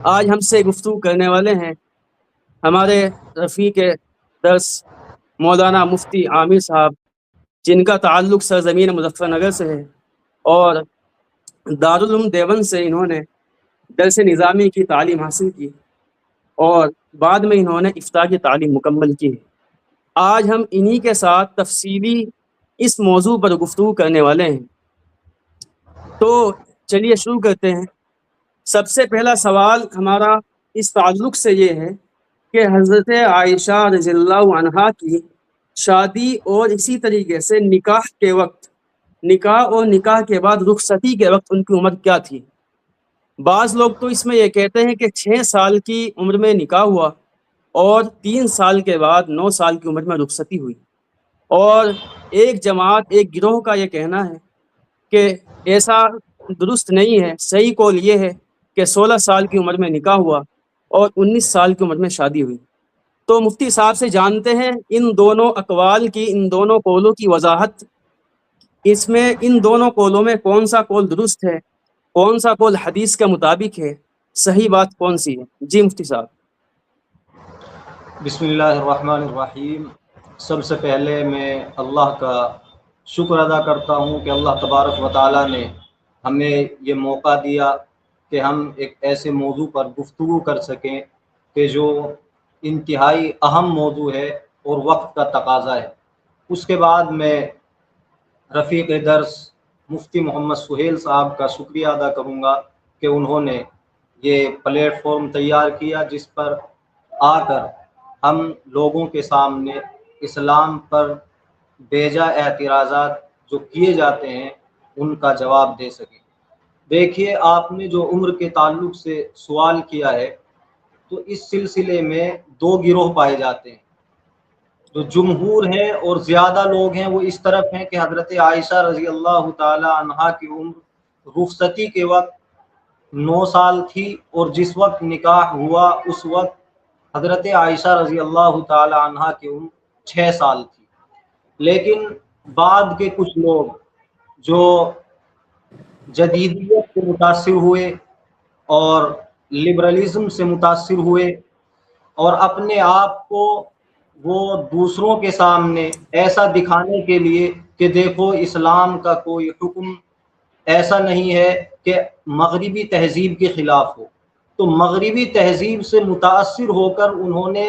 آج ہم سے گفتگو کرنے والے ہیں ہمارے رفیق درس مولانا مفتی عامر صاحب، جن کا تعلق سرزمین مظفر نگر سے ہے اور دارالعلوم دیوبند سے انہوں نے درس نظامی کی تعلیم حاصل کی اور بعد میں انہوں نے افتاء کی تعلیم مکمل کی ہے۔ آج ہم انہی کے ساتھ تفصیلی اس موضوع پر گفتگو کرنے والے ہیں، تو چلیے شروع کرتے ہیں۔ سب سے پہلا سوال ہمارا اس تعلق سے یہ ہے کہ حضرت عائشہ رضی اللہ عنہا کی شادی اور اسی طریقے سے نکاح کے وقت، نکاح اور نکاح کے بعد رخصتی کے وقت ان کی عمر کیا تھی؟ بعض لوگ تو اس میں یہ کہتے ہیں کہ 6 سال کی عمر میں نکاح ہوا اور 3 سال کے بعد 9 سال کی عمر میں رخصتی ہوئی، اور ایک جماعت، ایک گروہ کا یہ کہنا ہے کہ ایسا درست نہیں ہے، صحیح قول یہ ہے کہ 16 سال کی عمر میں نکاح ہوا اور 19 سال کی عمر میں شادی ہوئی۔ تو مفتی صاحب سے جانتے ہیں ان دونوں اقوال کی، ان دونوں قولوں کی وضاحت، اس میں ان دونوں قولوں میں کون سا قول درست ہے، کون سا قول حدیث کے مطابق ہے، صحیح بات کون سی ہے؟ جی مفتی صاحب۔ بسم اللہ الرحمن الرحیم۔ سب سے پہلے میں اللہ کا شکر ادا کرتا ہوں کہ اللہ تبارک و تعالیٰ نے ہمیں یہ موقع دیا کہ ہم ایک ایسے موضوع پر گفتگو کر سکیں کہ جو انتہائی اہم موضوع ہے اور وقت کا تقاضا ہے۔ اس کے بعد میں رفیق درس مفتی محمد سہیل صاحب کا شکریہ ادا کروں گا کہ انہوں نے یہ پلیٹ فارم تیار کیا جس پر آ کر ہم لوگوں کے سامنے اسلام پر بیجا اعتراضات جو کیے جاتے ہیں ان کا جواب دے سکیں۔ دیکھیے، آپ نے جو عمر کے تعلق سے سوال کیا ہے تو اس سلسلے میں 2 گروہ پائے جاتے ہیں۔ جو جمہور ہیں اور زیادہ لوگ ہیں وہ اس طرف ہیں کہ حضرت عائشہ رضی اللہ تعالی عنہا کی عمر رخصتی کے وقت 9 سال تھی، اور جس وقت نکاح ہوا اس وقت حضرت عائشہ رضی اللہ تعالی عنہا کی عمر 6 سال تھی۔ لیکن بعد کے کچھ لوگ جو جدیدیت سے متاثر ہوئے اور لبرلزم سے متاثر ہوئے اور اپنے آپ کو وہ دوسروں کے سامنے ایسا دکھانے کے لیے کہ دیکھو اسلام کا کوئی حکم ایسا نہیں ہے کہ مغربی تہذیب کے خلاف ہو، تو مغربی تہذیب سے متاثر ہو کر انہوں نے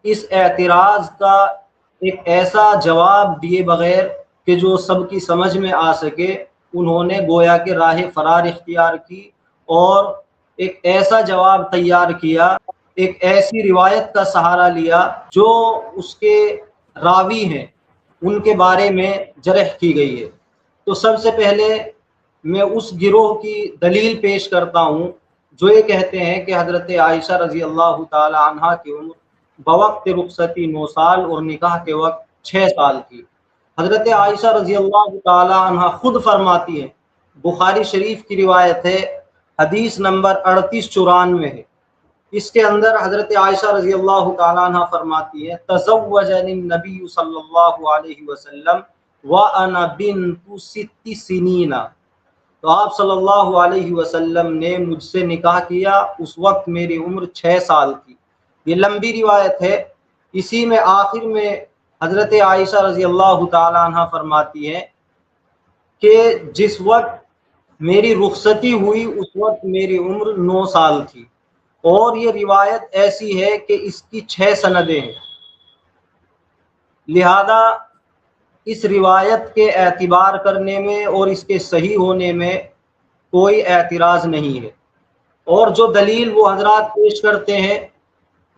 اس اعتراض کا ایک ایسا جواب دیے بغیر کہ جو سب کی سمجھ میں آ سکے، انہوں نے گویا کہ راہ فرار اختیار کی اور ایک ایسا جواب تیار کیا، ایک ایسی روایت کا سہارا لیا جو اس کے راوی ہیں ان کے بارے میں جرح کی گئی ہے۔ تو سب سے پہلے میں اس گروہ کی دلیل پیش کرتا ہوں جو یہ کہتے ہیں کہ حضرت عائشہ رضی اللہ تعالی عنہا کی عمر بوقت رخصتی 9 سال اور نکاح کے وقت 6 سال تھی۔ حضرت عائشہ رضی اللہ تعالی عنہا خود فرماتی ہیں، بخاری شریف کی روایت ہے، حدیث نمبر 3894 ہے، اس کے اندر حضرت عائشہ رضی اللہ تعالی عنہ فرماتی ہے، تزوجنی النبی صلی اللہ علیہ وسلم وانا بنت 6 سنین، تو آپ صلی اللہ علیہ وسلم نے مجھ سے نکاح کیا، اس وقت میری عمر 6 سال تھی۔ یہ لمبی روایت ہے، اسی میں آخر میں حضرت عائشہ رضی اللہ تعالی عنہ فرماتی ہے کہ جس وقت میری رخصتی ہوئی اس وقت میری عمر 9 سال تھی، اور یہ روایت ایسی ہے کہ اس کی 6 سندیں ہیں، لہذا اس روایت کے اعتبار کرنے میں اور اس کے صحیح ہونے میں کوئی اعتراض نہیں ہے۔ اور جو دلیل وہ حضرات پیش کرتے ہیں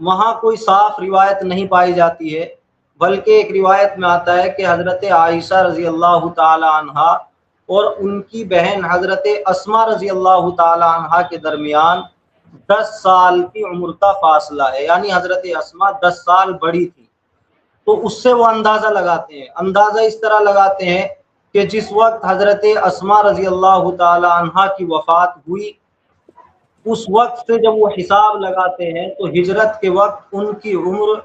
وہاں کوئی صاف روایت نہیں پائی جاتی ہے، بلکہ ایک روایت میں آتا ہے کہ حضرت عائشہ رضی اللہ تعالی عنہا اور ان کی بہن حضرت اسماء رضی اللہ تعالی عنہا کے درمیان 10 سال کی عمر کا فاصلہ ہے، یعنی حضرت اسماء 10 سال بڑی تھی۔ تو اس سے وہ اندازہ لگاتے ہیں، اندازہ اس طرح لگاتے ہیں کہ جس وقت حضرت اسماء رضی اللہ تعالی عنہا کی وفات ہوئی اس وقت سے جب وہ حساب لگاتے ہیں تو ہجرت کے وقت ان کی عمر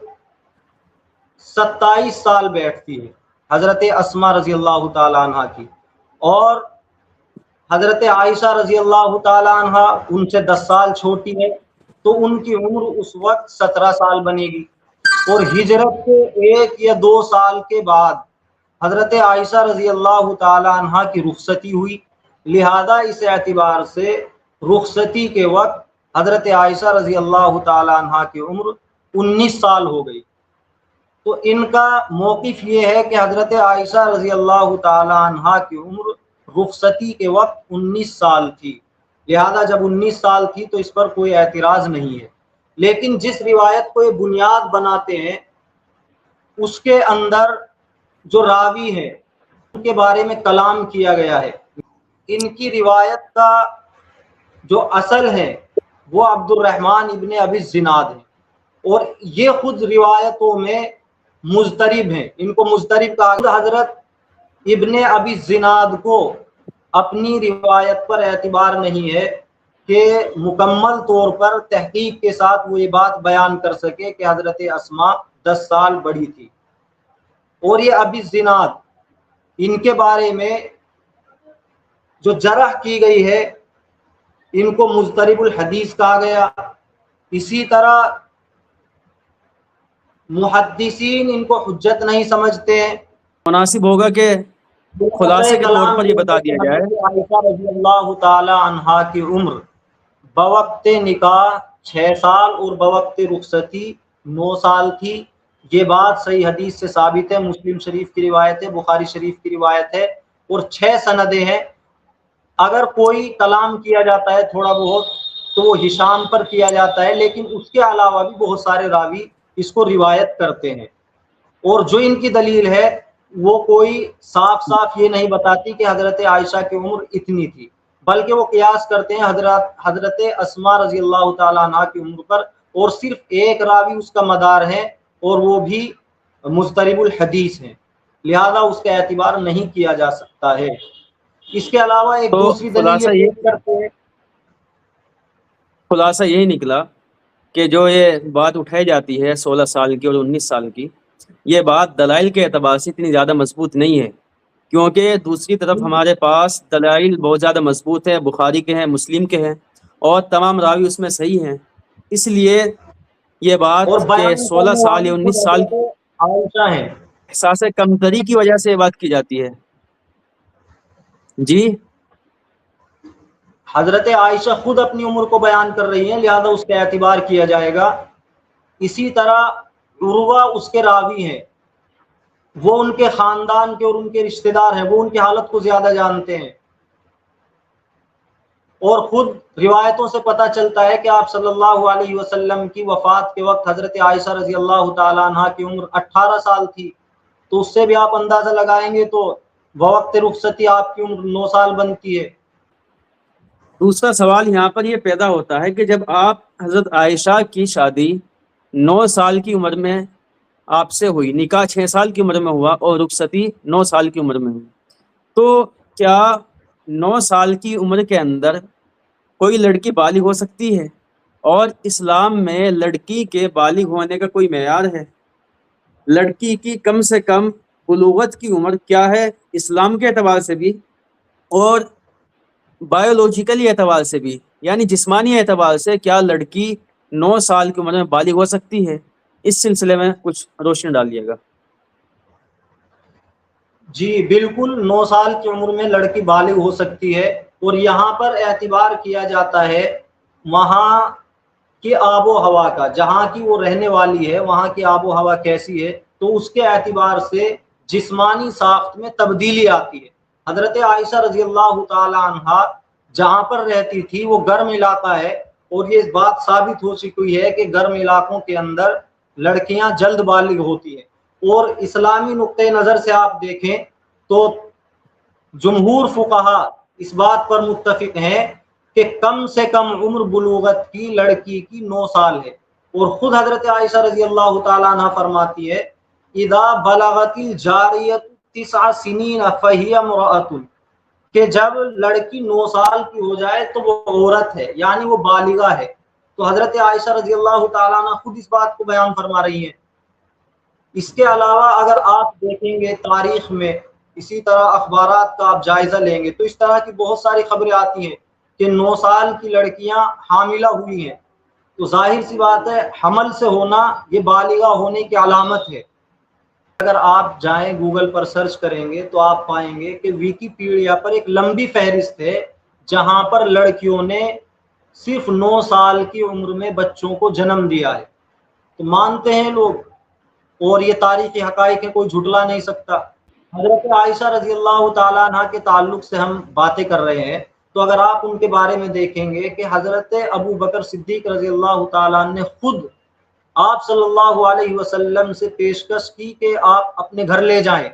27 سال بیٹھتی ہے حضرت اسماء رضی اللہ تعالی عنہا کی، اور حضرت عائشہ رضی اللہ تعالی عنہا ان سے 10 سال چھوٹی ہے، تو ان کی عمر اس وقت 17 سال بنے گی، اور ہجرت کے 1 یا 2 سال کے بعد حضرت عائشہ رضی اللہ تعالی عنہا کی رخصتی ہوئی، لہذا اس اعتبار سے رخصتی کے وقت حضرت عائشہ رضی اللہ تعالی عنہا کی عمر 19 سال ہو گئی۔ تو ان کا موقف یہ ہے کہ حضرت عائشہ رضی اللہ تعالی عنہا کی عمر رخصتی کے وقت 19 سال تھی، لہذا جب 19 سال تھی تو اس پر کوئی اعتراض نہیں ہے۔ لیکن جس روایت کو یہ بنیاد بناتے ہیں اس کے اندر جو راوی ہے ان کے بارے میں کلام کیا گیا ہے۔ ان کی روایت کا جو اصل ہے وہ عبد الرحمن ابن ابی الزناد ہے، اور یہ خود روایتوں میں مضطرب ہیں، ان کو مضطرب کہا گیا۔ حضرت ابن ابی الزناد کو اپنی روایت پر اعتبار نہیں ہے کہ مکمل طور پر تحقیق کے ساتھ وہ یہ بات بیان کر سکے کہ حضرت اسماء 10 سال بڑی تھی۔ اور یہ ابی الزناد، ان کے بارے میں جو جرح کی گئی ہے ان کو مضطرب الحدیث کہا گیا۔ اسی طرح محدثین ان کو حجت نہیں سمجھتے ہیں۔ مناسب ہوگا کہ خلاصے کے طور پر یہ بتا دیا جائے حضرت عائشہ رضی اللہ تعالی عنہا کی عمر بوقت نکاح 6 سال اور بوقت رخصتی 9 سال تھی۔ یہ بات صحیح حدیث سے ثابت ہے، مسلم شریف کی روایت ہے، بخاری شریف کی روایت ہے، اور 6 سندیں ہیں۔ اگر کوئی کلام کیا جاتا ہے تھوڑا بہت تو وہ ہشام پر کیا جاتا ہے، لیکن اس کے علاوہ بھی بہت سارے راوی اس کو روایت کرتے ہیں، اور جو ان کی دلیل ہے وہ کوئی صاف صاف یہ نہیں بتاتی کہ حضرت عائشہ کی عمر اتنی تھی، بلکہ وہ قیاس کرتے ہیں حضرت اسماء رضی اللہ تعالیٰ عنہ کی عمر پر، اور صرف ایک راوی اس کا مدار ہے اور وہ بھی مضطرب الحدیث ہیں، لہذا اس کا اعتبار نہیں کیا جا سکتا ہے۔ اس کے علاوہ ایک تو دوسری دلیل یہ پیش کرتے ہیں۔ خلاصہ یہی نکلا کہ جو یہ بات اٹھائی جاتی ہے 16 سال کی اور 19 سال کی، یہ بات دلائل کے اعتبار سے اتنی زیادہ مضبوط نہیں ہے، کیونکہ دوسری طرف ہمارے پاس دلائل بہت زیادہ مضبوط ہے، بخاری کے ہیں، مسلم کے ہیں، اور تمام راوی اس میں صحیح ہیں۔ اس لیے یہ بات اور کہ 16 سال یا 19 سال عائشہ ہیں، احساس کمتری کی وجہ سے یہ بات کی جاتی ہے۔ جی حضرت عائشہ خود اپنی عمر کو بیان کر رہی ہیں، لہذا اس کا اعتبار کیا جائے گا۔ اسی طرح عروہ اس کے راوی ہیں، وہ ان کے خاندان کے اور ان کے رشتہ دار ہیں، وہ ان کی حالت کو زیادہ جانتے ہیں، اور خود روایتوں سے پتہ چلتا ہے کہ آپ صلی اللہ علیہ وسلم کی وفات کے وقت حضرت عائشہ رضی اللہ تعالی عنہ کی عمر 18 سال تھی، تو اس سے بھی آپ اندازہ لگائیں گے تو بوقت رخصتی آپ کی عمر 9 سال بنتی ہے۔ دوسرا سوال یہاں پر یہ پیدا ہوتا ہے کہ جب آپ حضرت عائشہ کی شادی 9 سال کی عمر میں آپ سے ہوئی، نکاح 6 سال کی عمر میں ہوا اور رخصتی 9 سال کی عمر میں ہوئی، تو کیا 9 سال کی عمر کے اندر کوئی لڑکی بالغ ہو سکتی ہے؟ اور اسلام میں لڑکی کے بالغ ہونے کا کوئی معیار ہے؟ لڑکی کی کم سے کم بلوغت کی عمر کیا ہے اسلام کے اعتبار سے بھی اور بایولوجیکلی اعتبار سے بھی، یعنی جسمانی اعتبار سے کیا لڑکی 9 سال کی عمر میں بالغ ہو سکتی ہے؟ اس سلسلے میں کچھ روشنی ڈالیے گا۔ جی بالکل، 9 سال کی عمر میں لڑکی بالغ ہو سکتی ہے، اور یہاں پر اعتبار کیا جاتا ہے وہاں کی آب و ہوا کا، جہاں کی وہ رہنے والی ہے وہاں کی آب و ہوا کیسی ہے، تو اس کے اعتبار سے جسمانی ساخت میں تبدیلی آتی ہے۔ حضرت عائشہ رضی اللہ تعالی عنہا جہاں پر رہتی تھی وہ گرم علاقہ ہے، اور یہ بات ثابت ہو چکی ہے کہ گرم علاقوں کے اندر لڑکیاں جلد بالغ ہوتی ہیں، اور اسلامی نقطۂ نظر سے آپ دیکھیں تو جمہور فقہا اس بات پر متفق ہیں کہ کم سے کم عمر بلوغت کی لڑکی کی 9 سال ہے، اور خود حضرت عائشہ رضی اللہ تعالیٰ عنہ فرماتی ہے اذا بلغت الجاریۃ 9 سنین فہی امرأۃ، کہ جب لڑکی 9 سال کی ہو جائے تو وہ عورت ہے، یعنی وہ بالغہ ہے۔ تو حضرت عائشہ رضی اللہ تعالیٰ عنہ خود اس بات کو بیان فرما رہی ہیں۔ اس کے علاوہ اگر آپ دیکھیں گے تاریخ میں، اسی طرح اخبارات کا آپ جائزہ لیں گے تو اس طرح کی بہت ساری خبریں آتی ہیں کہ 9 سال کی لڑکیاں حاملہ ہوئی ہیں۔ تو ظاہر سی بات ہے حمل سے ہونا یہ بالغہ ہونے کی علامت ہے۔ اگر آپ جائیں گوگل پر سرچ کریں گے تو آپ پائیں گے کہ ویکیپیڈیا پر ایک لمبی فہرست ہے جہاں پر لڑکیوں نے صرف 9 سال کی عمر میں بچوں کو جنم دیا ہے۔ تو مانتے ہیں لوگ، اور یہ تاریخی حقائق ہے، کوئی جھٹلا نہیں سکتا۔ حضرت عائشہ رضی اللہ تعالیٰ عنہ کے تعلق سے ہم باتیں کر رہے ہیں، تو اگر آپ ان کے بارے میں دیکھیں گے کہ حضرت ابو بکر صدیق رضی اللہ تعالیٰ عنہ نے خود آپ صلی اللہ علیہ وسلم سے پیشکش کی کہ آپ اپنے گھر لے جائیں۔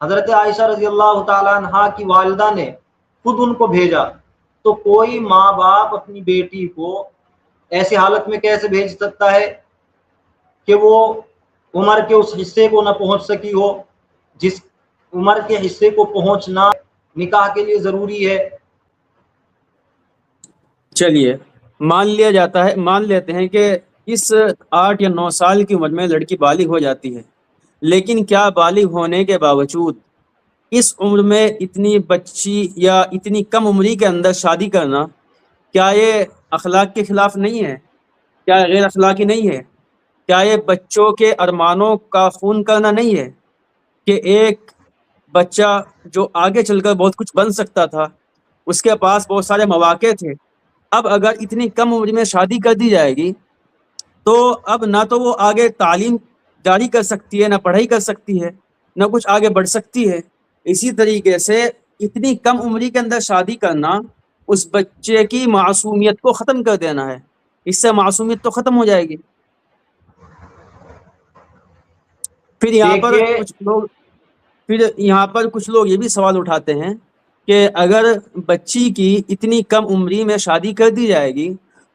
حضرت عائشہ رضی اللہ تعالیٰ عنہ کی والدہ نے خود ان کو بھیجا۔ تو کوئی ماں باپ اپنی بیٹی کو ایسی حالت میں کیسے بھیج سکتا ہے کہ وہ عمر کے اس حصے کو نہ پہنچ سکی ہو جس عمر کے حصے کو پہنچنا نکاح کے لیے ضروری ہے؟ چلیے مان لیتے ہیں کہ اس 8 یا 9 سال کی عمر میں لڑکی بالغ ہو جاتی ہے، لیکن کیا بالغ ہونے کے باوجود اس عمر میں اتنی بچی یا اتنی کم عمری کے اندر شادی کرنا، کیا یہ اخلاق کے خلاف نہیں ہے؟ کیا غیر اخلاقی نہیں ہے؟ کیا یہ بچوں کے ارمانوں کا خون کرنا نہیں ہے کہ ایک بچہ جو آگے چل کر بہت کچھ بن سکتا تھا، اس کے پاس بہت سارے مواقع تھے، اب اگر اتنی کم عمر میں شادی کر دی جائے گی تو اب نہ تو وہ آگے تعلیم جاری کر سکتی ہے، نہ پڑھائی کر سکتی ہے، نہ کچھ آگے بڑھ سکتی ہے۔ اسی طریقے سے اتنی کم عمری کے اندر شادی کرنا اس بچے کی معصومیت کو ختم کر دینا ہے، اس سے معصومیت تو ختم ہو جائے گی۔ پھر یہاں پر کچھ لوگ یہ بھی سوال اٹھاتے ہیں کہ اگر بچی کی اتنی کم عمری میں شادی کر دی جائے گی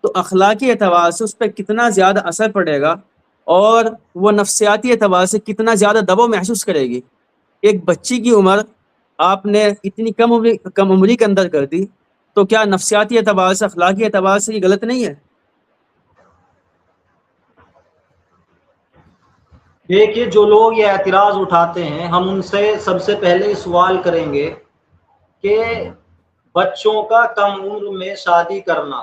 تو اخلاقی اعتبار سے اس پہ کتنا زیادہ اثر پڑے گا اور وہ نفسیاتی اعتبار سے کتنا زیادہ دباؤ محسوس کرے گی۔ ایک بچی کی عمر آپ نے اتنی کم عمری کے اندر کر دی تو کیا نفسیاتی اعتبار سے، اخلاقی اعتبار سے یہ غلط نہیں ہے؟ دیکھیے، جو لوگ یہ اعتراض اٹھاتے ہیں ہم ان سے سب سے پہلے سوال کریں گے کہ بچوں کا کم عمر میں شادی کرنا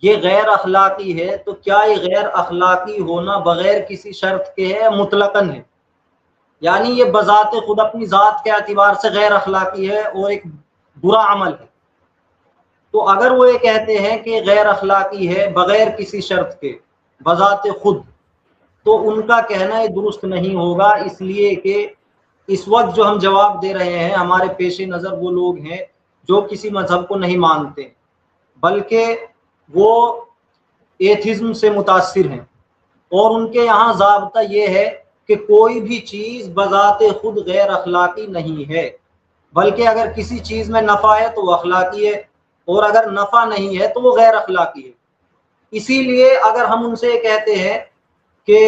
یہ غیر اخلاقی ہے، تو کیا یہ غیر اخلاقی ہونا بغیر کسی شرط کے ہے، مطلقاً ہے؟ یعنی یہ بذات خود اپنی ذات کے اعتبار سے غیر اخلاقی ہے اور ایک برا عمل ہے۔ تو اگر وہ یہ کہتے ہیں کہ غیر اخلاقی ہے بغیر کسی شرط کے بذات خود، تو ان کا کہنا یہ درست نہیں ہوگا، اس لیے کہ اس وقت جو ہم جواب دے رہے ہیں ہمارے پیش نظر وہ لوگ ہیں جو کسی مذہب کو نہیں مانتے، بلکہ وہ ایتھزم سے متاثر ہیں، اور ان کے یہاں ضابطہ یہ ہے کہ کوئی بھی چیز بذات خود غیر اخلاقی نہیں ہے، بلکہ اگر کسی چیز میں نفع ہے تو وہ اخلاقی ہے، اور اگر نفع نہیں ہے تو وہ غیر اخلاقی ہے۔ اسی لیے اگر ہم ان سے یہ کہتے ہیں کہ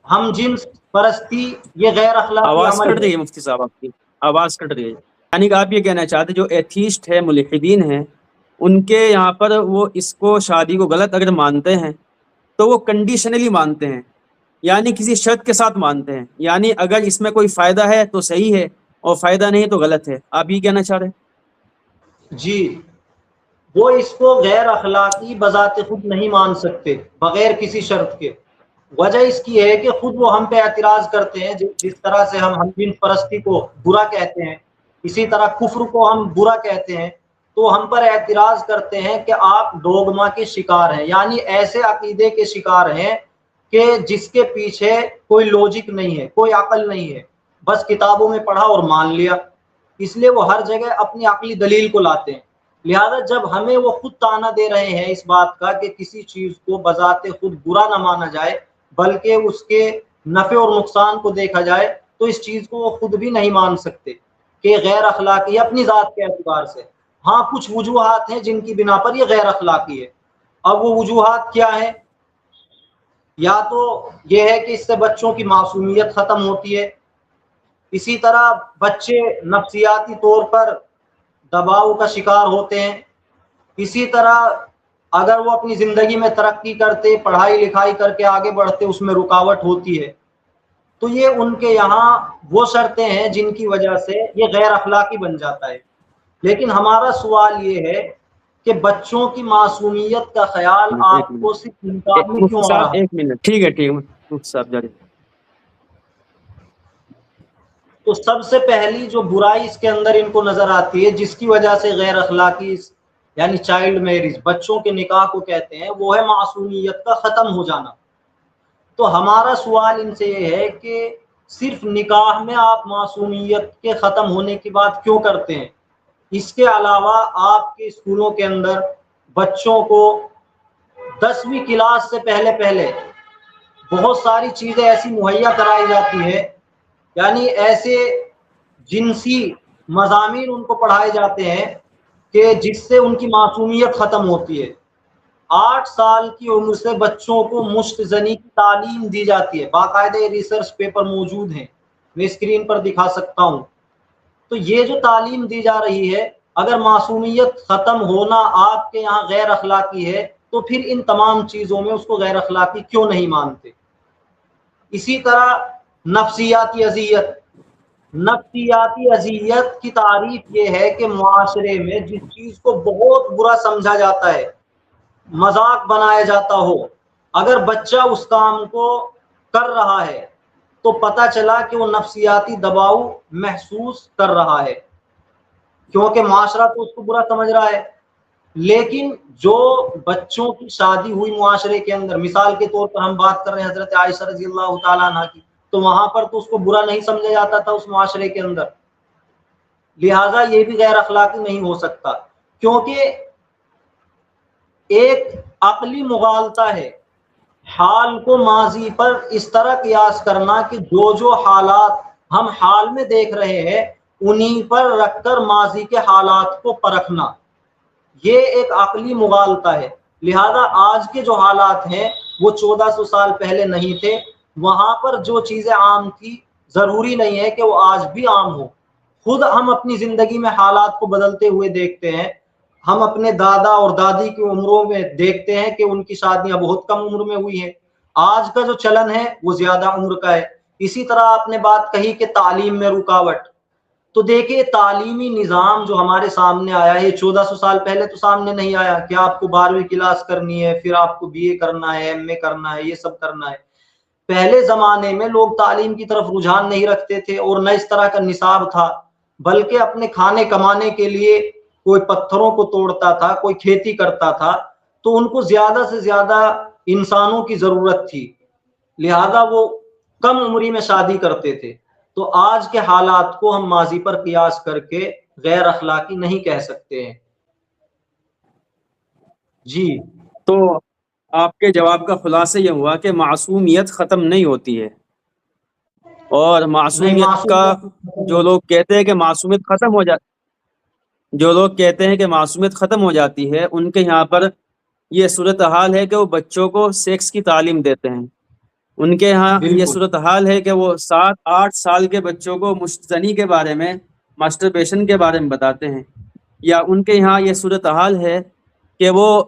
ہم جنس پرستی یہ غیر اخلاقی آواز عمل کٹ رہی ہے مفتی صاحب، آپ کی آواز کٹ رہی ہے۔ یعنی کہ آپ یہ کہنا چاہتے جو ایتھیسٹ ہے، ملحدین ہیں، ان کے یہاں پر وہ اس کو شادی کو غلط اگر مانتے ہیں تو وہ کنڈیشنلی مانتے ہیں، یعنی کسی شرط کے ساتھ مانتے ہیں، یعنی اگر اس میں کوئی فائدہ ہے تو صحیح ہے اور فائدہ نہیں تو غلط ہے۔ آپ یہ کہنا چاہ رہے ہیں؟ جی، وہ اس کو غیر اخلاقی بذات خود نہیں مان سکتے بغیر کسی شرط کے۔ وجہ اس کی ہے کہ خود وہ ہم پہ اعتراض کرتے ہیں، جس طرح سے ہم جنس پرستی کو برا کہتے ہیں، اسی طرح کفر کو ہم برا کہتے ہیں، تو ہم پر اعتراض کرتے ہیں کہ آپ ڈوگما کے شکار ہیں، یعنی ایسے عقیدے کے شکار ہیں کہ جس کے پیچھے کوئی لوجک نہیں ہے، کوئی عقل نہیں ہے، بس کتابوں میں پڑھا اور مان لیا۔ اس لیے وہ ہر جگہ اپنی عقلی دلیل کو لاتے ہیں۔ لہذا جب ہمیں وہ خود طعنہ دے رہے ہیں اس بات کا کہ کسی چیز کو بذات خود برا نہ مانا جائے بلکہ اس کے نفع اور نقصان کو دیکھا جائے، تو اس چیز کو وہ خود بھی نہیں مان سکتے کہ غیر اخلاقی ہے اپنی ذات کے اعتبار سے۔ ہاں، کچھ وجوہات ہیں جن کی بنا پر یہ غیر اخلاقی ہے۔ اب وہ وجوہات کیا ہیں؟ یا تو یہ ہے کہ اس سے بچوں کی معصومیت ختم ہوتی ہے، اسی طرح بچے نفسیاتی طور پر دباؤ کا شکار ہوتے ہیں، اسی طرح اگر وہ اپنی زندگی میں ترقی کرتے، پڑھائی لکھائی کر کے آگے بڑھتے، اس میں رکاوٹ ہوتی ہے۔ تو یہ ان کے یہاں وہ شرطیں ہیں جن کی وجہ سے یہ غیر اخلاقی بن جاتا ہے۔ لیکن ہمارا سوال یہ ہے کہ بچوں کی معصومیت کا خیال آپ کو صرف نکاح میں کیوں آ رہا ہے؟ ایک منٹ، ٹھیک ہے مفتی صاحب جاری۔ تو سب سے پہلی جو برائی اس کے اندر ان کو نظر آتی ہے، جس کی وجہ سے غیر اخلاقی یعنی چائلڈ میرج، بچوں کے نکاح کو کہتے ہیں، وہ ہے معصومیت کا ختم ہو جانا۔ تو ہمارا سوال ان سے یہ ہے کہ صرف نکاح میں آپ معصومیت کے ختم ہونے کی بات کیوں کرتے ہیں؟ اس کے علاوہ آپ کے اسکولوں کے اندر بچوں کو 10ویں کلاس سے پہلے بہت ساری چیزیں ایسی مہیا کرائی جاتی ہے، یعنی ایسے جنسی مضامین ان کو پڑھائے جاتے ہیں کہ جس سے ان کی معصومیت ختم ہوتی ہے۔ 8 سال کی عمر سے بچوں کو مشت زنی کی تعلیم دی جاتی ہے، باقاعدہ ریسرچ پیپر موجود ہیں، میں اسکرین پر دکھا سکتا ہوں۔ تو یہ جو تعلیم دی جا رہی ہے، اگر معصومیت ختم ہونا آپ کے یہاں غیر اخلاقی ہے تو پھر ان تمام چیزوں میں اس کو غیر اخلاقی کیوں نہیں مانتے؟ اسی طرح نفسیاتی اذیت، نفسیاتی اذیت کی تعریف یہ ہے کہ معاشرے میں جس چیز کو بہت برا سمجھا جاتا ہے، مذاق بنایا جاتا ہو، اگر بچہ اس کام کو کر رہا ہے تو پتہ چلا کہ وہ نفسیاتی دباؤ محسوس کر رہا ہے، کیونکہ معاشرہ تو اس کو برا سمجھ رہا ہے۔ لیکن جو بچوں کی شادی ہوئی معاشرے کے اندر، مثال کے طور پر ہم بات کر رہے ہیں حضرت عائشہ رضی اللہ تعالیٰ عنہ کی، تو وہاں پر تو اس کو برا نہیں سمجھا جاتا تھا اس معاشرے کے اندر، لہٰذا یہ بھی غیر اخلاقی نہیں ہو سکتا، کیونکہ ایک عقلی مغالطہ ہے حال کو ماضی پر اس طرح قیاس کرنا کہ جو حالات ہم حال میں دیکھ رہے ہیں انہی پر رکھ کر ماضی کے حالات کو پرکھنا، یہ ایک عقلی مغالطہ ہے۔ لہذا آج کے جو حالات ہیں وہ 1400 سال پہلے نہیں تھے، وہاں پر جو چیزیں عام تھی ضروری نہیں ہے کہ وہ آج بھی عام ہو۔ خود ہم اپنی زندگی میں حالات کو بدلتے ہوئے دیکھتے ہیں، ہم اپنے دادا اور دادی کی عمروں میں دیکھتے ہیں کہ ان کی شادیاں بہت کم عمر میں ہوئی ہیں، آج کا جو چلن ہے وہ زیادہ عمر کا ہے۔ اسی طرح آپ نے بات کہی کہ تعلیم میں رکاوٹ، تو دیکھیے تعلیمی نظام جو ہمارے سامنے آیا ہے 1400 سال پہلے تو سامنے نہیں آیا کہ آپ کو 12ویں کلاس کرنی ہے، پھر آپ کو BA کرنا ہے، MA کرنا ہے، یہ سب کرنا ہے۔ پہلے زمانے میں لوگ تعلیم کی طرف رجحان نہیں رکھتے تھے اور نہ اس طرح کا نصاب تھا، بلکہ اپنے کھانے کمانے کے لیے کوئی پتھروں کو توڑتا تھا، کوئی کھیتی کرتا تھا، تو ان کو زیادہ سے زیادہ انسانوں کی ضرورت تھی، لہذا وہ کم عمری میں شادی کرتے تھے۔ تو آج کے حالات کو ہم ماضی پر قیاس کر کے غیر اخلاقی نہیں کہہ سکتے ہیں۔ جی تو آپ کے جواب کا خلاصہ یہ ہوا کہ معصومیت ختم نہیں ہوتی ہے، اور نہیں، معصومیت کا جو لوگ کہتے ہیں کہ معصومیت ختم ہو جاتی، جو لوگ کہتے ہیں کہ معصومیت ختم ہو جاتی ہے، ان کے یہاں پر یہ صورتحال ہے کہ وہ بچوں کو سیکس کی تعلیم دیتے ہیں۔ ان کے یہاں یہ بالکل صورتحال ہے کہ وہ 7-8 سال کے بچوں کو مشتزنی کے بارے میں، ماسٹربیشن کے بارے میں بتاتے ہیں، یا ان کے یہاں یہ صورتحال ہے کہ وہ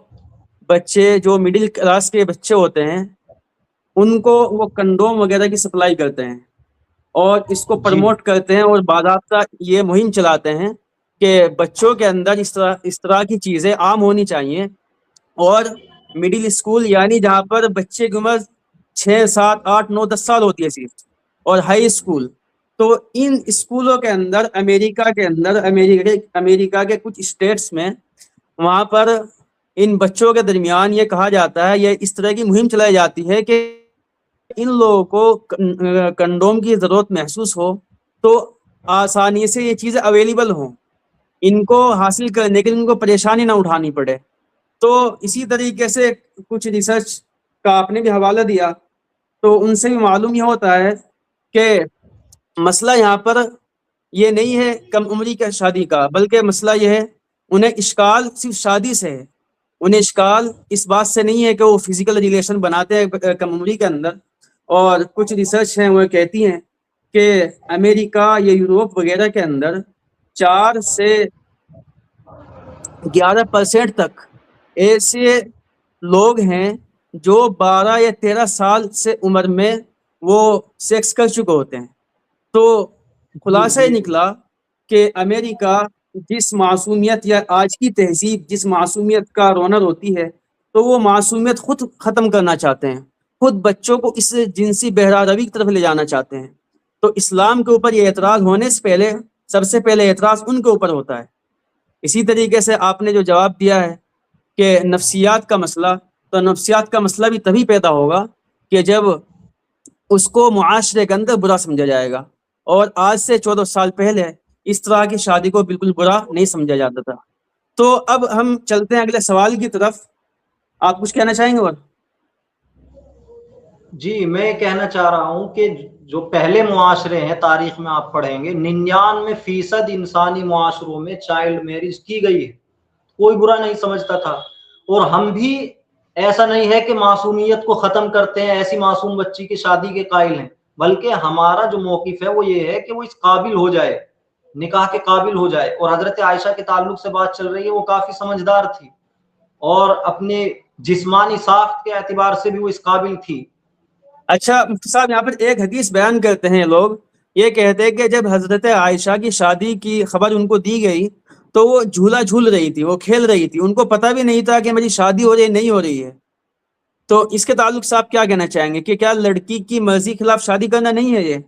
بچے جو مڈل کلاس کے بچے ہوتے ہیں ان کو وہ کنڈوم وغیرہ کی سپلائی کرتے ہیں اور اس کو جی پروموٹ کرتے ہیں، اور باضابطہ یہ مہم چلاتے ہیں کہ بچوں کے اندر اس طرح کی چیزیں عام ہونی چاہیے۔ اور مڈل اسکول یعنی جہاں پر بچے کی عمر 6 7 8 9 10 سال ہوتی ہے صرف، اور ہائی اسکول، تو ان اسکولوں کے اندر امریکہ کے کچھ اسٹیٹس میں، وہاں پر ان بچوں کے درمیان یہ کہا جاتا ہے، یہ اس طرح کی مہم چلائی جاتی ہے کہ ان لوگوں کو کنڈوم کی ضرورت محسوس ہو تو آسانی سے یہ چیزیں اویلیبل ہوں، ان کو حاصل کرنے کے لیے ان کو پریشانی نہ اٹھانی پڑے۔ تو اسی طریقے سے کچھ ریسرچ کا آپ نے بھی حوالہ دیا، تو ان سے بھی معلوم یہ ہوتا ہے کہ مسئلہ یہاں پر یہ نہیں ہے کم عمری کا شادی کا، بلکہ مسئلہ یہ ہے انہیں اشکال صرف شادی سے ہے، انہیں اشکال اس بات سے نہیں ہے کہ وہ فزیکل ریلیشن بناتے ہیں کم عمری کے اندر۔ اور کچھ ریسرچ ہیں وہ کہتی ہیں کہ امریکہ یا یوروپ وغیرہ کے اندر 4 سے 11% تک ایسے لوگ ہیں جو 12 یا 13 سال سے عمر میں وہ سیکس کر چکے ہوتے ہیں۔ تو جی خلاصہ یہ جی نکلا کہ امریکہ جس معصومیت یا آج کی تہذیب جس معصومیت کا رونر ہوتی ہے تو وہ معصومیت خود ختم کرنا چاہتے ہیں، خود بچوں کو اس جنسی بہرا روی کی طرف لے جانا چاہتے ہیں۔ تو اسلام کے اوپر یہ اعتراض ہونے سے پہلے سب سے پہلے اعتراض ان کے اوپر ہوتا ہے۔ اسی طریقے سے آپ نے جو جواب دیا ہے کہ نفسیات کا مسئلہ، تو نفسیات کا مسئلہ بھی تبھی پیدا ہوگا کہ جب اس کو معاشرے کے اندر برا سمجھا جائے گا، اور آج سے 14 سال پہلے اس طرح کی شادی کو بالکل برا نہیں سمجھا جاتا تھا۔ تو اب ہم چلتے ہیں اگلے سوال کی طرف، آپ کچھ کہنا چاہیں گے؟ اور جی میں کہنا چاہ رہا ہوں کہ جو پہلے معاشرے ہیں تاریخ میں آپ پڑھیں گے 99% انسانی معاشروں میں چائلڈ میرج کی گئی ہے، کوئی برا نہیں سمجھتا تھا، اور ہم بھی ایسا نہیں ہے کہ معصومیت کو ختم کرتے ہیں، ایسی معصوم بچی کی شادی کے قائل ہیں، بلکہ ہمارا جو موقف ہے وہ یہ ہے کہ وہ اس قابل ہو جائے، نکاح کے قابل ہو جائے۔ اور حضرت عائشہ کے تعلق سے بات چل رہی ہے، وہ کافی سمجھدار تھی اور اپنے جسمانی ساخت کے اعتبار سے بھی وہ اس قابل تھی۔ اچھا مفتی صاحب، یہاں پر ایک حدیث بیان کرتے ہیں لوگ، یہ کہتے ہیں کہ جب حضرت عائشہ کی شادی کی خبر ان کو دی گئی تو وہ جھولا جھول رہی تھی، وہ کھیل رہی تھی، ان کو پتہ بھی نہیں تھا کہ میری شادی ہو رہی نہیں ہو رہی ہے۔ تو اس کے تعلق سے آپ کیا کہنا چاہیں گے کہ کیا لڑکی کی مرضی کے خلاف شادی کرنا نہیں ہے یہ؟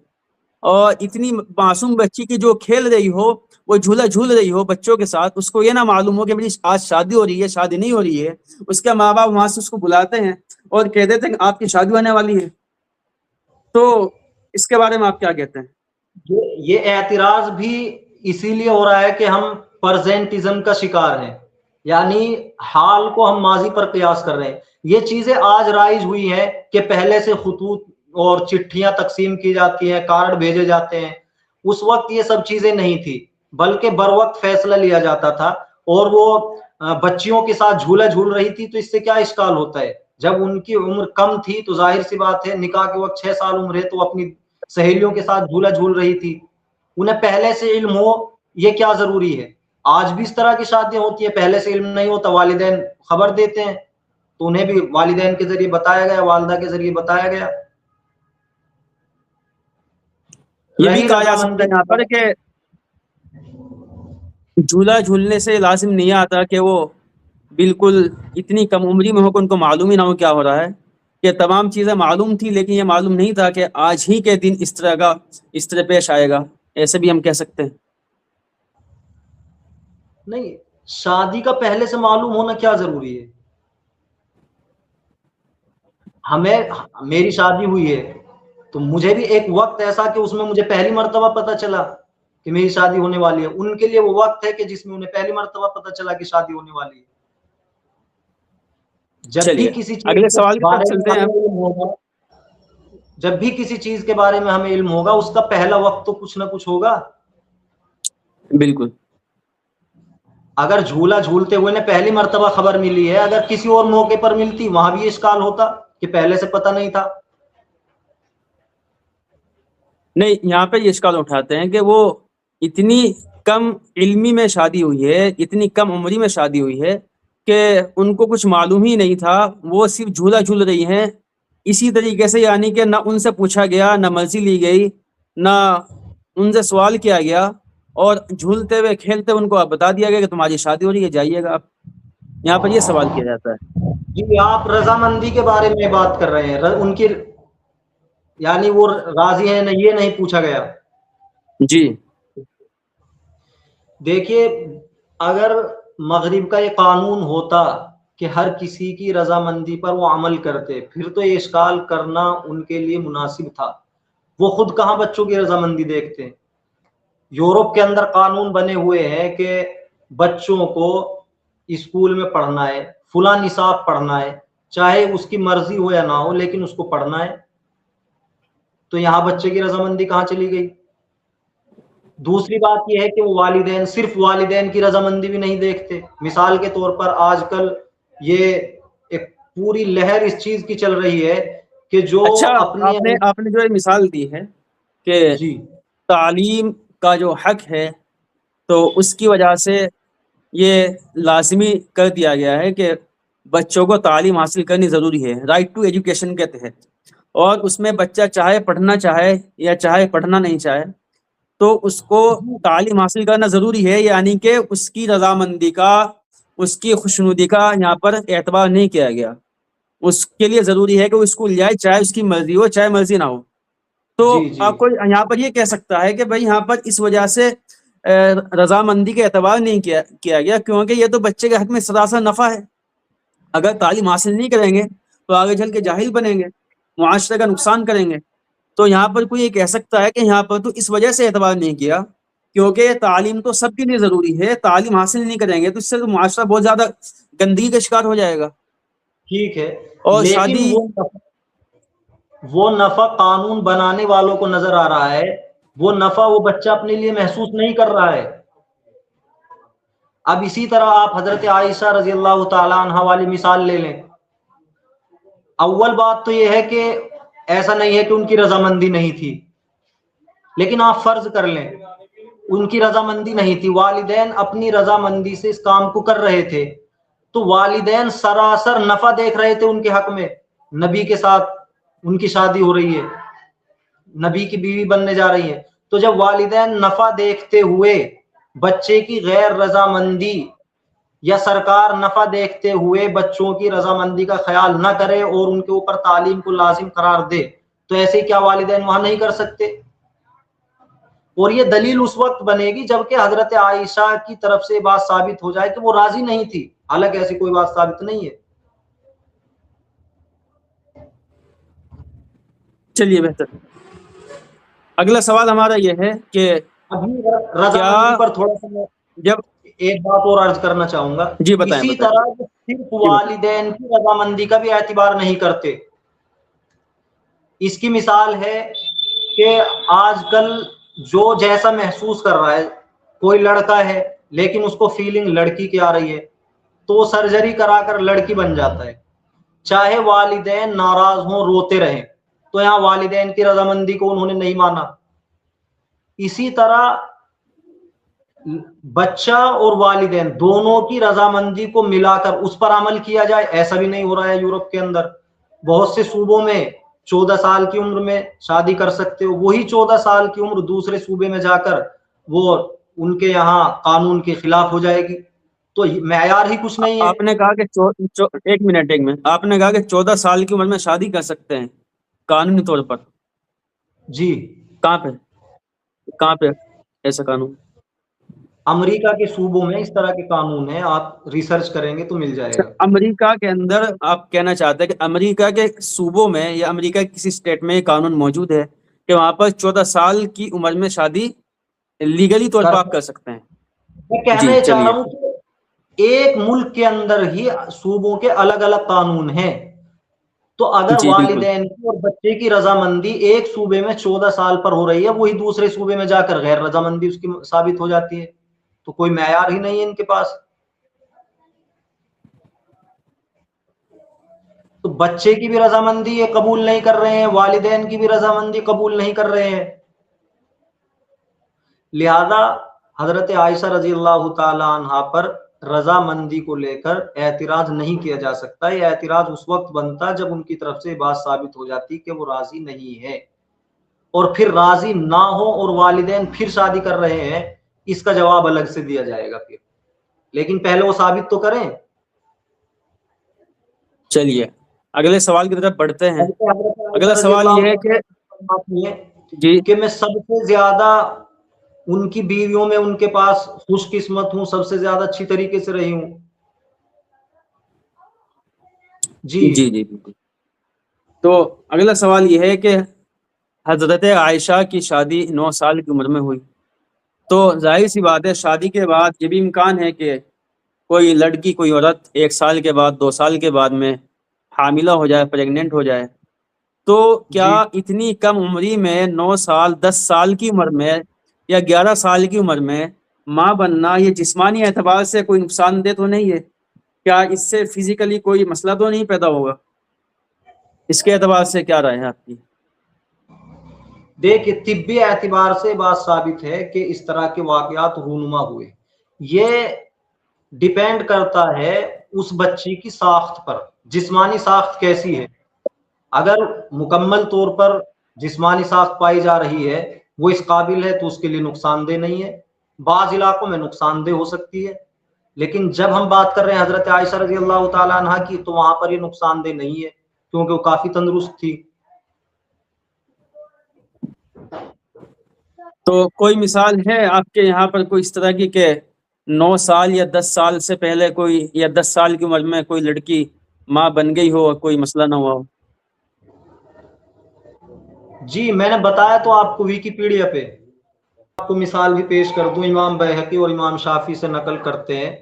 اور اتنی معصوم بچی کی جو کھیل رہی ہو، وہ جھولا جھول رہی ہو بچوں کے ساتھ، اس کو یہ نہ معلوم ہو کہ میری آج شادی ہو رہی ہے شادی نہیں ہو رہی ہے، اس کے ماں باپ وہاں سے اس کو بلاتے ہیں اور کہہ دیتے ہیں کہ آپ کی شادی ہونے والی ہے، تو اس کے بارے میں آپ کیا کہتے ہیں؟ یہ اعتراض بھی اسی لیے ہو رہا ہے کہ ہم پرزینٹزم کا شکار ہیں، یعنی حال کو ہم ماضی پر قیاس کر رہے ہیں۔ یہ چیزیں آج رائج ہوئی ہیں کہ پہلے سے خطوط اور چٹھیاں تقسیم کی جاتی ہیں، کارڈ بھیجے جاتے ہیں، اس وقت یہ سب چیزیں نہیں تھی، بلکہ بر وقت فیصلہ لیا جاتا تھا، اور وہ بچیوں کے ساتھ جھولا جھول رہی تھی تو اس سے کیا اشکال ہوتا ہے؟ جب ان کی عمر کم تھی تو ظاہر سی بات ہے، نکاح کے وقت 6 سال عمر ہے تو اپنی سہیلیوں کے ساتھ جھولا جھول رہی تھی، انہیں پہلے سے علم ہو، یہ کیا ضروری ہے؟ آج بھی اس طرح کی شادیاں ہوتی ہیں، پہلے سے علم نہیں ہوتا، والدین خبر دیتے ہیں تو انہیں بھی والدین کے ذریعے بتایا گیا، والدہ کے ذریعے بتایا گیا۔ یہ بھی کہا جا سکتا ہے یہاں پر کہ جھولا جھولنے سے لازم نہیں آتا کہ وہ بالکل اتنی کم عمری میں ہو کہ ان کو معلوم ہی نہ ہو کیا ہو رہا ہے، کہ تمام چیزیں معلوم تھی لیکن یہ معلوم نہیں تھا کہ آج ہی کے دن اس طرح پیش آئے گا، ایسے بھی ہم کہہ سکتے ہیں۔ نہیں، شادی کا پہلے سے معلوم ہونا کیا ضروری ہے؟ میری شادی ہوئی ہے تو مجھے بھی ایک وقت ایسا کہ اس میں مجھے پہلی مرتبہ پتہ چلا کہ میری شادی ہونے والی ہے، ان کے لیے وہ وقت ہے کہ جس میں انہیں پہلی مرتبہ پتہ چلا کہ شادی ہونے والی ہے۔ جب بھی کسی چیز اگلے سوال کی طرف بارے چلتے میں ہیں۔ ہمیں علم ہوگا، جب بھی کسی چیز کے بارے میں ہمیں علم ہوگا، اس کا پہلا وقت تو کچھ نہ کچھ ہوگا۔ بالکل، اگر جھولا جھولتے ہوئے نے پہلی مرتبہ خبر ملی ہے، اگر کسی اور موقع پر ملتی وہاں بھی یہ اشکال ہوتا کہ پہلے سے پتہ نہیں تھا۔ نہیں، یہاں پہ یہ اشکال اٹھاتے ہیں کہ وہ اتنی کم علمی میں شادی ہوئی ہے، اتنی کم عمری میں شادی ہوئی ہے کہ ان کو کچھ معلوم ہی نہیں تھا، وہ صرف جھولا جھول رہی ہیں اسی طریقے سے، یعنی کہ نہ ان سے پوچھا گیا، نہ مرضی لی گئی، نہ ان سے سوال کیا گیا، اور جھولتے ہوئے کھیلتے ان کو بتا دیا گیا کہ تمہاری شادی ہو رہی ہے، جائیے گا آپ۔ یہاں پر یہ سوال کیا جاتا ہے۔ جی آپ رضامندی کے بارے میں بات کر رہے ہیں، ان کی یعنی وہ راضی ہیں، یہ نہیں پوچھا گیا۔ جی دیکھیے، اگر مغرب کا یہ قانون ہوتا کہ ہر کسی کی رضامندی پر وہ عمل کرتے، پھر تو یہ اشکال کرنا ان کے لیے مناسب تھا۔ وہ خود کہاں بچوں کی رضامندی دیکھتے ہیں؟ یورپ کے اندر قانون بنے ہوئے ہیں کہ بچوں کو اسکول میں پڑھنا ہے، فلاں نصاب پڑھنا ہے، چاہے اس کی مرضی ہو یا نہ ہو، لیکن اس کو پڑھنا ہے۔ تو یہاں بچے کی رضامندی کہاں چلی گئی؟ دوسری بات یہ ہے کہ وہ والدین، صرف والدین کی رضامندی بھی نہیں دیکھتے۔ مثال کے طور پر آج کل یہ ایک پوری لہر اس چیز کی چل رہی ہے کہ جو اچھا، اپنے آپ نے جو یہ مثال دی ہے کہ جی تعلیم کا جو حق ہے تو اس کی وجہ سے یہ لازمی کر دیا گیا ہے کہ بچوں کو تعلیم حاصل کرنی ضروری ہے، رائٹ ٹو ایجوکیشن کے تحت، اور اس میں بچہ چاہے پڑھنا چاہے یا چاہے پڑھنا نہیں چاہے، تو اس کو تعلیم حاصل کرنا ضروری ہے، یعنی کہ اس کی رضامندی کا، اس کی خوشنودی کا یہاں پر اعتبار نہیں کیا گیا. اس کے لیے ضروری ہے کہ وہ اسکول جائے، چاہے اس کی مرضی ہو چاہے مرضی نہ ہو. تو جی جی آپ کو یہاں پر یہ کہہ سکتا ہے کہ بھائی یہاں پر اس وجہ سے رضامندی کا اعتبار نہیں کیا گیا، کیونکہ یہ تو بچے کے حق میں سراسر نفع ہے. اگر تعلیم حاصل نہیں کریں گے تو آگے چل کے جاہل بنیں گے، معاشرے کا نقصان کریں گے. تو یہاں پر کوئی یہ کہہ سکتا ہے کہ یہاں پر تو اس وجہ سے اعتبار نہیں کیا کیونکہ تعلیم تو سب کے لیے ضروری ہے، تعلیم حاصل نہیں کریں گے تو اس سے تو معاشرہ بہت زیادہ گندگی کا شکار ہو جائے گا. ٹھیک ہے، اور لیکن شادی وہ نفع قانون بنانے والوں کو نظر آ رہا ہے، وہ نفع وہ بچہ اپنے لیے محسوس نہیں کر رہا ہے. اب اسی طرح آپ حضرت عائشہ رضی اللہ تعالی عنہ والی مثال لے لیں. اول بات تو یہ ہے کہ ایسا نہیں ہے کہ ان کی رضامندی نہیں تھی، لیکن آپ فرض کر لیں ان کی رضامندی نہیں تھی، والدین اپنی رضامندی سے اس کام کو کر رہے تھے، تو والدین سراسر نفع دیکھ رہے تھے ان کے حق میں. نبی کے ساتھ ان کی شادی ہو رہی ہے، نبی کی بیوی بننے جا رہی ہے، تو جب والدین نفع دیکھتے ہوئے بچے کی غیر رضامندی یا سرکار نفع دیکھتے ہوئے بچوں کی رضامندی کا خیال نہ کرے اور ان کے اوپر تعلیم کو لازم قرار دے، تو ایسے کیا والدین وہاں نہیں کر سکتے؟ اور یہ دلیل اس وقت بنے گی جبکہ حضرت عائشہ کی طرف سے بات ثابت ہو جائے کہ وہ راضی نہیں تھی، حالانکہ ایسی کوئی بات ثابت نہیں ہے. چلیے بہتر. اگلا سوال ہمارا یہ ہے کہ ابھی رضامندی پر تھوڑا سا میں جب ایک بات اور عرض کرنا چاہوں گا. جی بتائیں اسی بتائیں. طرح صرف والدین کی رضامندی کا بھی اعتبار نہیں کرتے. اس کی مثال ہے کہ آج کل جو جیسا محسوس کر رہا ہے، کوئی لڑکا ہے لیکن اس کو فیلنگ لڑکی کی آ رہی ہے تو وہ سرجری کرا کر لڑکی بن جاتا ہے، چاہے والدین ناراض ہوں روتے رہیں، تو یہاں والدین کی رضامندی کو انہوں نے نہیں مانا. اسی طرح بچہ اور والدین دونوں کی رضامندی کو ملا کر اس پر عمل کیا جائے، ایسا بھی نہیں ہو رہا ہے. یورپ کے اندر بہت سے صوبوں میں 14 سال کی عمر میں شادی کر سکتے ہو، وہی 14 سال کی عمر دوسرے صوبے میں جا کر وہ ان کے یہاں قانون کے خلاف ہو جائے گی. تو معیار ہی کچھ نہیں ہے. آپ نے کہا کہ ایک منٹ آپ نے کہا کہ 14 سال کی عمر میں شادی کر سکتے ہیں قانونی طور پر. جی کہاں پہ ایسا قانون؟ امریکہ کے صوبوں میں اس طرح کے قانون ہیں، آپ ریسرچ کریں گے تو مل جائے گا. امریکہ کے اندر آپ کہنا چاہتے ہیں کہ امریکہ کے صوبوں میں یا امریکہ کے کسی اسٹیٹ میں یہ قانون موجود ہے کہ وہاں پر 14 سال کی عمر میں شادی لیگلی طور پر آپ کر سکتے ہیں؟ میں کہنا یہ چاہ رہا ہوں کہ ایک ملک کے اندر ہی صوبوں کے الگ الگ قانون ہیں، تو اگر جی بالکل. والدین کی اور بچے کی رضامندی ایک صوبے میں 14 سال پر ہو رہی ہے، وہی دوسرے صوبے میں جا کر غیر رضامندی اس کی ثابت ہو جاتی ہے، تو کوئی معیار ہی نہیں ہے ان کے پاس. تو بچے کی بھی رضامندی یہ قبول نہیں کر رہے ہیں، والدین کی بھی رضامندی قبول نہیں کر رہے ہیں. لہذا حضرت عائشہ رضی اللہ تعالی عنہا پر رضامندی کو لے کر اعتراض نہیں کیا جا سکتا. یہ اعتراض اس وقت بنتا جب ان کی طرف سے بات ثابت ہو جاتی کہ وہ راضی نہیں ہے، اور پھر راضی نہ ہو اور والدین پھر شادی کر رہے ہیں، اس کا جواب الگ سے دیا جائے گا پھر، لیکن پہلے وہ ثابت تو کریں. چلیے اگلے سوال کی طرف بڑھتے ہیں. اگلا رضی سوال اللہ یہ ہے کہ جی کہ میں سب سے زیادہ ان کی بیویوں میں ان کے پاس خوش قسمت ہوں، سب سے زیادہ اچھی طریقے سے رہی ہوں. جی تو اگلا سوال یہ ہے کہ حضرت عائشہ کی شادی 9 سال کی عمر میں ہوئی، تو ظاہر سی بات ہے شادی کے بعد یہ بھی امکان ہے کہ کوئی لڑکی کوئی عورت 1 سال کے بعد 2 سال کے بعد میں حاملہ ہو جائے، پریگننٹ ہو جائے. تو کیا جی اتنی کم عمری میں 9 سال 10 سال کی عمر میں یا 11 سال کی عمر میں ماں بننا یہ جسمانی اعتبار سے کوئی نقصان دہ تو نہیں ہے؟ کیا اس سے فزیکلی کوئی مسئلہ تو نہیں پیدا ہوگا؟ اس کے اعتبار سے کیا رائے ہے آپ کی؟ دیکھیے طبی اعتبار سے بات ثابت ہے کہ اس طرح کے واقعات رونما ہوئے. یہ ڈیپینڈ کرتا ہے اس بچی کی ساخت پر، جسمانی ساخت کیسی ہے. اگر مکمل طور پر جسمانی ساخت پائی جا رہی ہے وہ اس قابل ہے تو اس کے لیے نقصان دہ نہیں ہے، بعض علاقوں میں نقصان دہ ہو سکتی ہے، لیکن جب ہم بات کر رہے ہیں حضرت عائشہ رضی اللہ تعالیٰ عنہ کی تو وہاں پر یہ نقصان دہ نہیں ہے کیونکہ وہ کافی تندرست تھی۔ تو کوئی مثال ہے آپ کے یہاں پر کوئی اس طرح کی کہ 9 سال یا 10 سال سے پہلے کوئی، یا 10 سال کی عمر میں کوئی لڑکی ماں بن گئی ہو اور کوئی مسئلہ نہ ہوا ہو؟ جی میں نے بتایا تو آپ کو ویکیپیڈیا پہ، آپ کو مثال بھی پیش کر دوں، امام بیہقی اور امام شافعی سے نقل کرتے ہیں،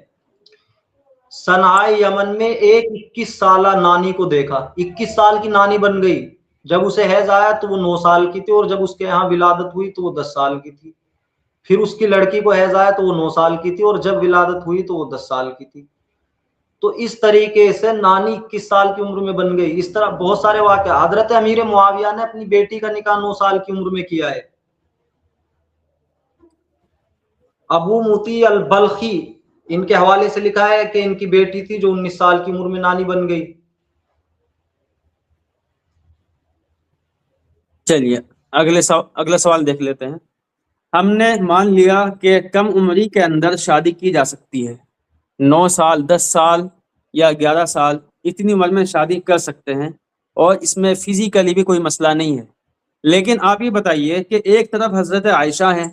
صنعاء یمن میں ایک 21 سالہ نانی کو دیکھا، 21 سال کی نانی بن گئی، جب اسے حیض آیا تو وہ 9 سال کی تھی، اور جب اس کے یہاں ولادت ہوئی تو وہ 10 سال کی تھی، پھر اس کی لڑکی کو حیض آیا تو وہ 9 سال کی تھی، اور جب ولادت ہوئی تو وہ 10 سال کی تھی۔ تو اس طریقے سے نانی 21 سال کی عمر میں بن گئی۔ اس طرح بہت سارے واقعہ، حضرت امیر معاویہ نے اپنی بیٹی کا نکاح 9 سال کی عمر میں کیا ہے۔ ابو موتی البلخی ان کے حوالے سے لکھا ہے کہ ان کی بیٹی تھی جو 19 سال کی عمر میں نانی بن گئی۔ چلیے اگلا سوال دیکھ لیتے ہیں۔ ہم نے مان لیا کہ کم عمری کے اندر شادی کی جا سکتی ہے، 9 سال، 10 سال یا 11 سال، اتنی عمر میں شادی کر سکتے ہیں، اور اس میں فزیکلی بھی کوئی مسئلہ نہیں ہے۔ لیکن آپ یہ بتائیے کہ ایک طرف حضرت عائشہ ہیں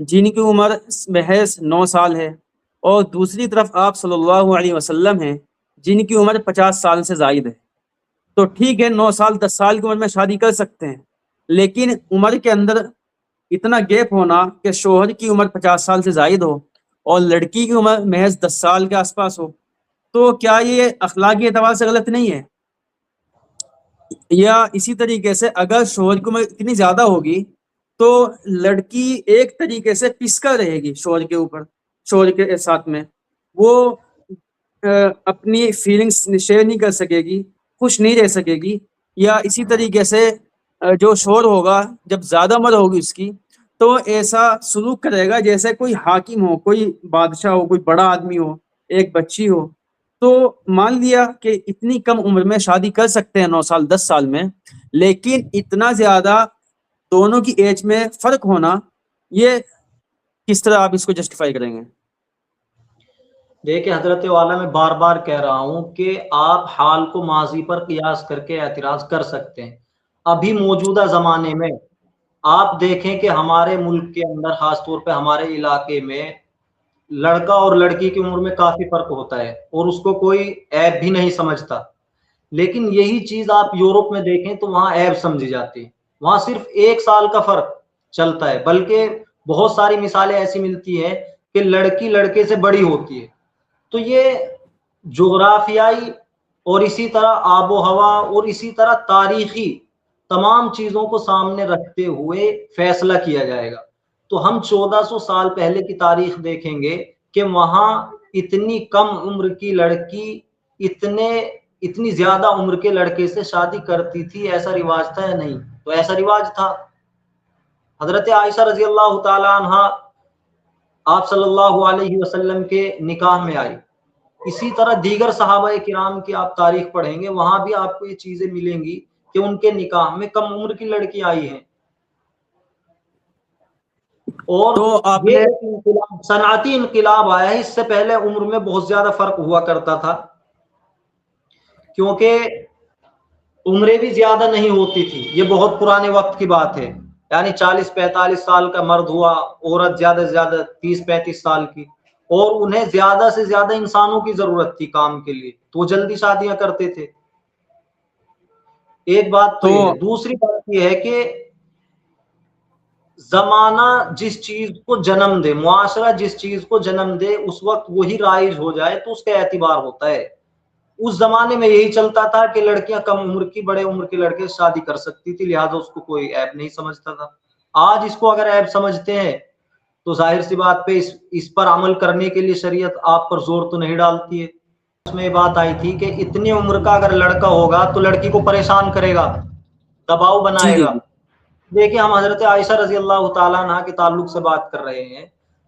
جن کی عمر محض 9 سال ہے، اور دوسری طرف آپ صلی اللہ علیہ وسلم ہیں جن کی عمر 50 سال سے زائد ہے۔ تو ٹھیک ہے 9 سال 10 سال کی عمر میں شادی کر سکتے ہیں، لیکن عمر کے اندر اتنا گیپ ہونا کہ شوہر کی عمر 50 سال سے زائد ہو اور لڑکی کی عمر محض 10 سال کے آس پاس ہو، تو کیا یہ اخلاقی اعتبار سے غلط نہیں ہے؟ یا اسی طریقے سے اگر شوہر کی عمر اتنی زیادہ ہوگی تو لڑکی ایک طریقے سے پس کر رہے گی شوہر کے اوپر، شوہر کے ساتھ میں وہ اپنی فیلنگس شیئر نہیں کر سکے گی، خوش نہیں رہ سکے گی۔ یا اسی طریقے سے جو شوہر ہوگا جب زیادہ عمر ہوگی اس کی تو ایسا سلوک کرے گا جیسے کوئی حاکم ہو، کوئی بادشاہ ہو، کوئی بڑا آدمی ہو، ایک بچی ہو۔ تو مان لیا کہ اتنی کم عمر میں شادی کر سکتے ہیں 9 سال 10 سال میں، لیکن اتنا زیادہ دونوں کی ایج میں فرق ہونا، یہ کس طرح آپ اس کو جسٹیفائی کریں گے؟ دیکھیں حضرت والا میں بار بار کہہ رہا ہوں کہ آپ حال کو ماضی پر قیاس کر کے اعتراض کر سکتے ہیں۔ ابھی موجودہ زمانے میں آپ دیکھیں کہ ہمارے ملک کے اندر، خاص طور پہ ہمارے علاقے میں، لڑکا اور لڑکی کی عمر میں کافی فرق ہوتا ہے اور اس کو کوئی عیب بھی نہیں سمجھتا، لیکن یہی چیز آپ یورپ میں دیکھیں تو وہاں عیب سمجھی جاتی ہے، وہاں صرف 1 سال کا فرق چلتا ہے، بلکہ بہت ساری مثالیں ایسی ملتی ہیں کہ لڑکی لڑکے سے بڑی ہوتی ہے۔ تو یہ جغرافیائی اور اسی طرح آب و ہوا اور اسی طرح تاریخی تمام چیزوں کو سامنے رکھتے ہوئے فیصلہ کیا جائے گا۔ تو ہم 1400 سال پہلے کی تاریخ دیکھیں گے کہ وہاں اتنی کم عمر کی لڑکی اتنی زیادہ عمر کے لڑکے سے شادی کرتی تھی، ایسا رواج تھا یا نہیں؟ تو ایسا رواج تھا۔ حضرت عائشہ رضی اللہ تعالی عنہا آپ صلی اللہ علیہ وسلم کے نکاح میں آئی، اسی طرح دیگر صحابہ کرام کی آپ تاریخ پڑھیں گے، وہاں بھی آپ کو یہ چیزیں ملیں گی کہ ان کے نکاح میں کم عمر کی لڑکی آئی ہیں۔ اور تو آپ یہ نے ایک انقلاب، صنعتی انقلاب آیا ہے، اس سے پہلے عمر میں بہت زیادہ فرق ہوا کرتا تھا، کیونکہ عمریں بھی زیادہ نہیں ہوتی تھی، یہ بہت پرانے وقت کی بات ہے، یعنی 40-45 سال کا مرد ہوا، عورت زیادہ سے زیادہ 30-35 سال کی، اور انہیں زیادہ سے زیادہ انسانوں کی ضرورت تھی کام کے لیے، تو وہ جلدی شادیاں کرتے تھے۔ ایک بات تو یہ ہے۔ دوسری بات یہ ہے کہ زمانہ جس چیز کو جنم دے، معاشرہ جس چیز کو جنم دے، اس وقت وہی رائج ہو جائے تو اس کا اعتبار ہوتا ہے۔ اس زمانے میں یہی چلتا تھا کہ لڑکیاں کم عمر کی، بڑے عمر کی لڑکے شادی کر سکتی تھی، لہٰذا اس کو کوئی عیب نہیں سمجھتا تھا۔ آج اس کو اگر عیب سمجھتے ہیں تو ظاہر سی بات پہ اس پر عمل کرنے کے لیے شریعت آپ پر زور تو نہیں ڈالتی ہے۔ اس میں یہ بات آئی تھی کہ اتنی عمر کا اگر لڑکا ہوگا تو لڑکی کو پریشان کرے گا، دباؤ بنائے جی گا۔ دیکھیں ہم حضرت عائشہ رضی اللہ تعالیٰ عنہ کے تعلق سے بات کر رہے ہیں،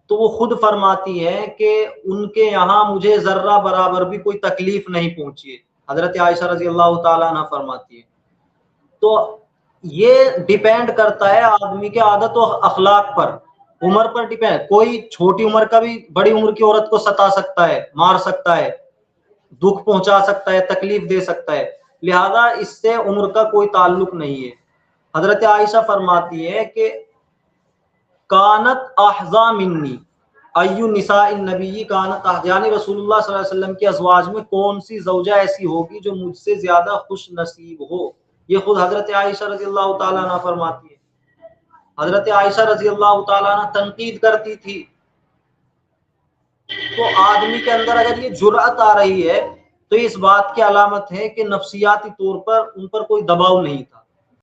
تو وہ خود فرماتی ہے کہ ان کے یہاں مجھے ذرہ برابر بھی کوئی تکلیف نہیں پہنچی ہے، حضرت عائشہ رضی اللہ تعالیٰ عنہ فرماتی ہے۔ تو یہ ڈیپینڈ کرتا ہے آدمی کے عادت و اخلاق پر، عمر پر ڈیپینڈ. کوئی چھوٹی عمر کا بھی بڑی عمر کی عورت کو ستا سکتا ہے، مار سکتا ہے، دکھ پہنچا سکتا ہے، تکلیف دے سکتا ہے، لہذا اس سے عمر کا کوئی تعلق نہیں ہے. حضرت عائشہ فرماتی ہے کہ کانت احظا منی ایو نساء النبی کانت احظا، یعنی رسول اللہ صلی اللہ علیہ وسلم کی ازواج میں کون سی زوجہ ایسی ہوگی جو مجھ سے زیادہ خوش نصیب ہو. یہ خود حضرت عائشہ رضی اللہ تعالیٰ عنہ فرماتی ہے. حضرت عائشہ رضی اللہ تعالیٰ عنہ تنقید کرتی تھی. تو آدمی کے اندر اگر یہ جرأت آ رہی ہے تو اس بات کی علامت ہے کہ نفسیاتی طور پر ان پر کوئی دباؤ نہیں تھا.